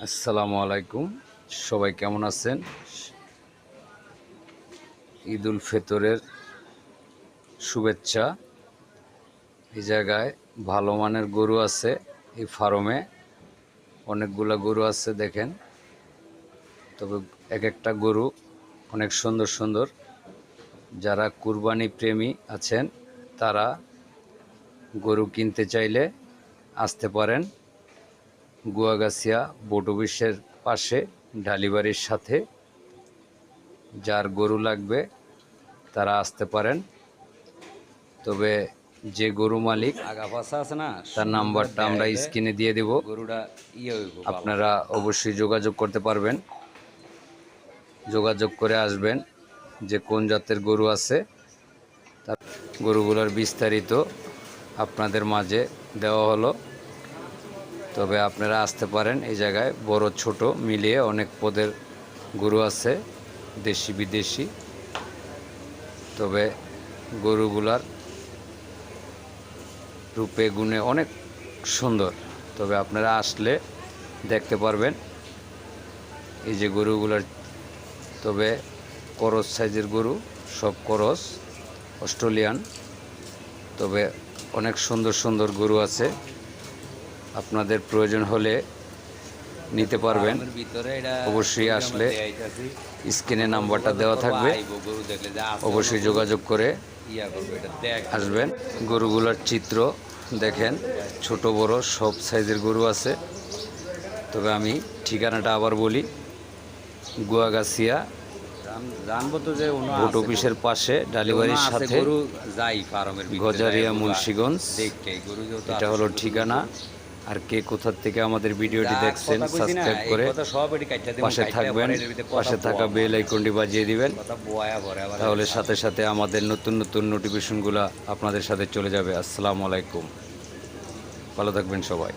আসসালামু আলাইকুম, সবাই কেমন আছেন? ঈদ উল ফিতরের শুভেচ্ছা। এই জায়গায় ভালো মানের গরু আছে, এই ফার্মে অনেকগুলা গরু আছে দেখেন। তবে এক একটা গরু অনেক সুন্দর সুন্দর। যারা কুরবানি প্রেমী আছেন তারা গরু কিনতে চাইলে আসতে পারেন। গুয়াগাছিয়া বোট অফিসের পাশে ঢালিবাড়ির সাথে। যার গরু লাগবে তারা আসতে পারেন। তবে যে গরু মালিক আছে না, তার নাম্বারটা আমরা স্ক্রিনে দিয়ে দেব, গরুটা আপনারা অবশ্যই যোগাযোগ করতে পারবেন। যোগাযোগ করে আসবেন যে কোন জাতের গরু আছে, তার গরুগুলোর বিস্তারিত আপনাদের মাঝে দেওয়া হলো। তবে আপনারা আসতে পারেন। এই জায়গায় বড় ছোট মিলিয়ে অনেক পদের গরু আছে, দেশি বিদেশি। তবে গরুগুলার রূপে গুণে অনেক সুন্দর। তবে আপনারা আসলে দেখতে পারবেন এই যে গরুগুলার। তবে করস সাইজের গরু, সব করস অস্ট্রেলিয়ান। তবে অনেক সুন্দর সুন্দর গরু আছে, আপনাদের প্রয়োজন হলে নিতে পারবেন। অবশ্যই আসলে স্ক্রিনে নাম্বারটা দেওয়া থাকবে, অবশ্যই যোগাযোগ করে আসবেন। গরুগুলোর চিত্র দেখেন, ছোট বড় সব সাইজের গরু আছে। তবে আমি ঠিকানাটা আবার বলি, গুয়াগাছিয়া বোট অফিসের পাশে ডালিবাড়ির সাথে গজারিয়া মুন্সিগঞ্জ, এটা হলো ঠিকানা। আর কে কোথা থেকে আমাদের ভিডিওটি দেখছেন সাবস্ক্রাইব করে পাশে থাকবেন, পাশে থাকা বেল আইকনটি বাজিয়ে দিবেন, তাহলে সাথে সাথে আমাদের নতুন নতুন নোটিফিকেশনগুলো আপনাদের সাথে চলে যাবে। আসসালামু আলাইকুম, ভালো থাকবেন সবাই।